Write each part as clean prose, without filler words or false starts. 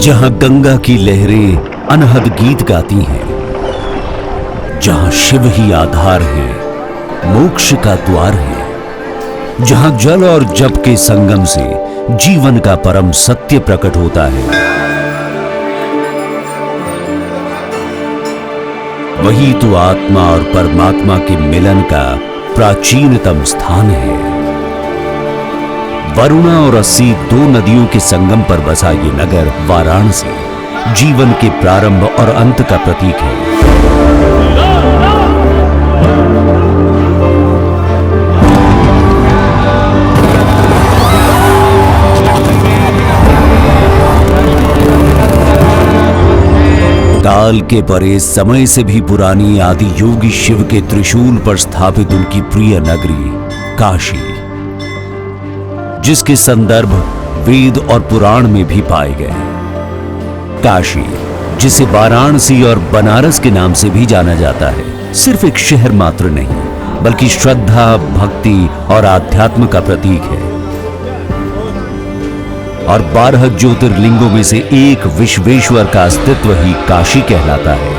जहां गंगा की लहरें अनहद गीत गाती हैं, जहां शिव ही आधार है, मोक्ष का द्वार है, जहां जल और जप के संगम से जीवन का परम सत्य प्रकट होता है, वही तो आत्मा और परमात्मा के मिलन का प्राचीनतम स्थान है। वरुणा और अस्सी दो नदियों के संगम पर बसा ये नगर वाराणसी जीवन के प्रारंभ और अंत का प्रतीक है। काल के परे समय से भी पुरानी आदि योगी शिव के त्रिशूल पर स्थापित उनकी प्रिय नगरी काशी, जिसके संदर्भ वेद और पुराण में भी पाए गए। काशी, जिसे वाराणसी और बनारस के नाम से भी जाना जाता है, सिर्फ एक शहर मात्र नहीं बल्कि श्रद्धा, भक्ति और आध्यात्म का प्रतीक है और 12 ज्योतिर्लिंगों में से एक विश्वेश्वर का अस्तित्व ही काशी कहलाता है।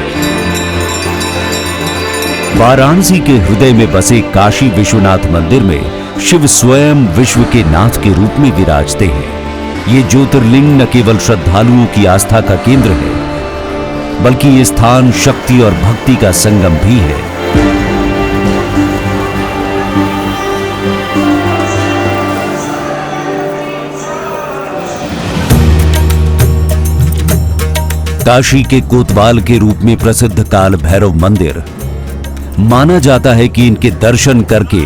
वाराणसी के हृदय में बसे काशी विश्वनाथ मंदिर में शिव स्वयं विश्व के नाथ के रूप में विराजते हैं। ये ज्योतिर्लिंग न केवल श्रद्धालुओं की आस्था का केंद्र है, बल्कि ये स्थान शक्ति और भक्ति का संगम भी है। काशी के कोतवाल के रूप में प्रसिद्ध काल भैरव मंदिर, माना जाता है कि इनके दर्शन करके,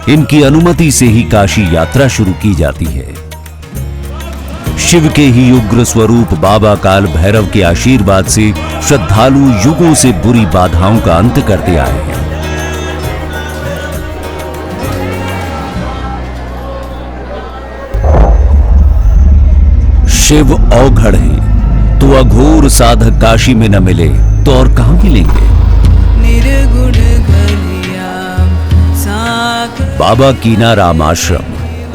इनकी अनुमति से ही काशी यात्रा शुरू की जाती है। शिव के ही उग्र स्वरूप बाबा काल भैरव के आशीर्वाद से श्रद्धालु युगों से बुरी बाधाओं का अंत करते आए हैं। शिव औघड़ हैं, तो अघोर साधक काशी में न मिले तो और कहां मिलेंगे। बाबा कीनाराम आश्रम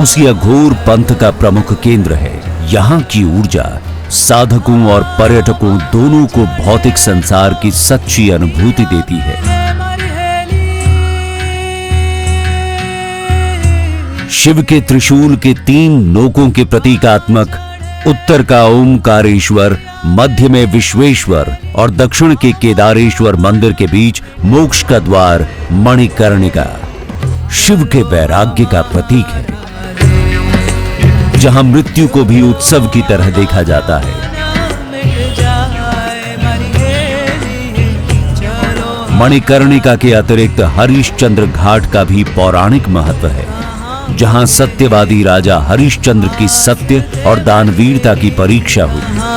उसी अघोर पंथ का प्रमुख केंद्र है। यहाँ की ऊर्जा साधकों और पर्यटकों दोनों को भौतिक संसार की सच्ची अनुभूति देती है। शिव के त्रिशूल के 3 नोकों के प्रतीकात्मक उत्तर का ओमकारेश्वर, मध्य में विश्वेश्वर और दक्षिण के केदारेश्वर मंदिर के बीच मोक्ष का द्वार मणिकर्णिका शिव के वैराग्य का प्रतीक है, जहां मृत्यु को भी उत्सव की तरह देखा जाता है। मणिकर्णिका के अतिरिक्त हरिश्चंद्र घाट का भी पौराणिक महत्व है, जहां सत्यवादी राजा हरिश्चंद्र की सत्य और दानवीरता की परीक्षा हुई।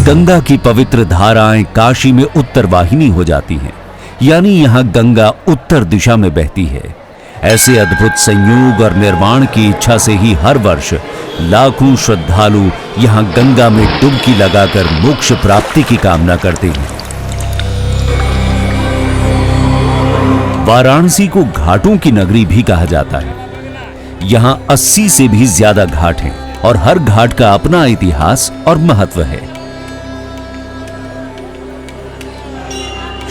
गंगा की पवित्र धाराएं काशी में उत्तर वाहिनी हो जाती हैं, यानी यहां गंगा उत्तर दिशा में बहती है। ऐसे अद्भुत संयोग और निर्माण की इच्छा से ही हर वर्ष लाखों श्रद्धालु यहां गंगा में डुबकी लगाकर मोक्ष प्राप्ति की कामना करते हैं। वाराणसी को घाटों की नगरी भी कहा जाता है। यहां 80 से भी ज्यादा घाट हैं और हर घाट का अपना इतिहास और महत्व है।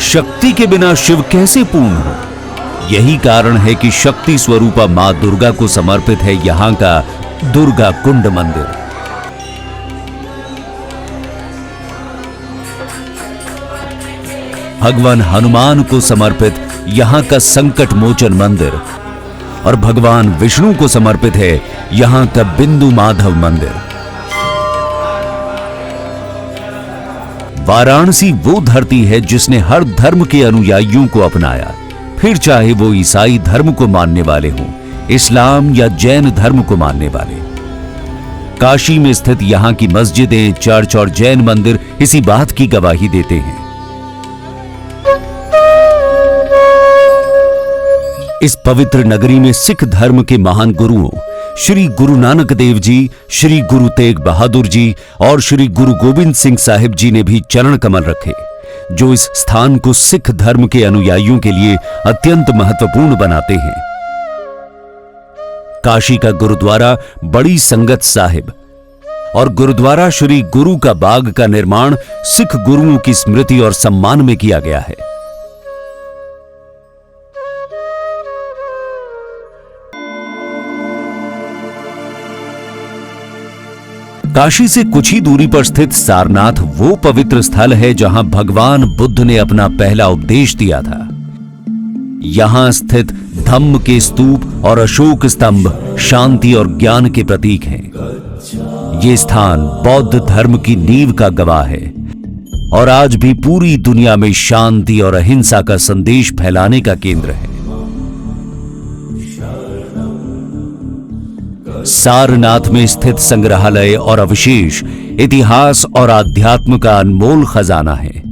शक्ति के बिना शिव कैसे पूर्ण हो? यही कारण है कि शक्ति स्वरूपा मां दुर्गा को समर्पित है यहां का दुर्गा कुंड मंदिर। भगवान हनुमान को समर्पित यहां का संकट मोचन मंदिर और भगवान विष्णु को समर्पित है यहां का बिंदु माधव मंदिर। वाराणसी वो धरती है जिसने हर धर्म के अनुयायियों को अपनाया, फिर चाहे वो ईसाई धर्म को मानने वाले हों, इस्लाम या जैन धर्म को मानने वाले। काशी में स्थित यहां की मस्जिदें, चर्च और जैन मंदिर इसी बात की गवाही देते हैं। इस पवित्र नगरी में सिख धर्म के महान गुरुओं श्री गुरु नानक देव जी, श्री गुरु तेग बहादुर जी और श्री गुरु गोविंद सिंह साहिब जी ने भी चरण कमल रखे, जो इस स्थान को सिख धर्म के अनुयायियों के लिए अत्यंत महत्वपूर्ण बनाते हैं। काशी का गुरुद्वारा बड़ी संगत साहिब और गुरुद्वारा श्री गुरु का बाग का निर्माण सिख गुरुओं की स्मृति और सम्मान में किया गया है। काशी से कुछ ही दूरी पर स्थित सारनाथ वो पवित्र स्थल है जहां भगवान बुद्ध ने अपना पहला उपदेश दिया था। यहां स्थित धम्म के स्तूप और अशोक स्तंभ शांति और ज्ञान के प्रतीक हैं। ये स्थान बौद्ध धर्म की नींव का गवाह है और आज भी पूरी दुनिया में शांति और अहिंसा का संदेश फैलाने का केंद्र है। सारनाथ में स्थित संग्रहालय और अवशेष इतिहास और आध्यात्म का अनमोल खजाना है।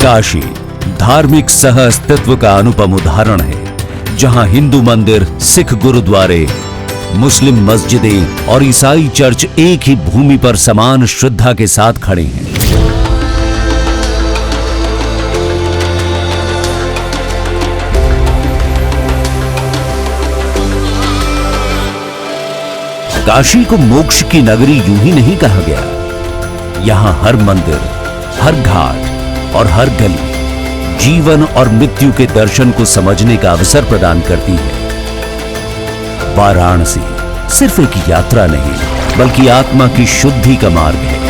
काशी धार्मिक सह अस्तित्व का अनुपम उदाहरण है, जहां हिंदू मंदिर, सिख गुरुद्वारे, मुस्लिम मस्जिदें और ईसाई चर्च एक ही भूमि पर समान श्रद्धा के साथ खड़े हैं। काशी को मोक्ष की नगरी यूं ही नहीं कहा गया। यहां हर मंदिर, हर घाट और हर गली जीवन और मृत्यु के दर्शन को समझने का अवसर प्रदान करती है। वाराणसी सिर्फ एक यात्रा नहीं, बल्कि आत्मा की शुद्धि का मार्ग है।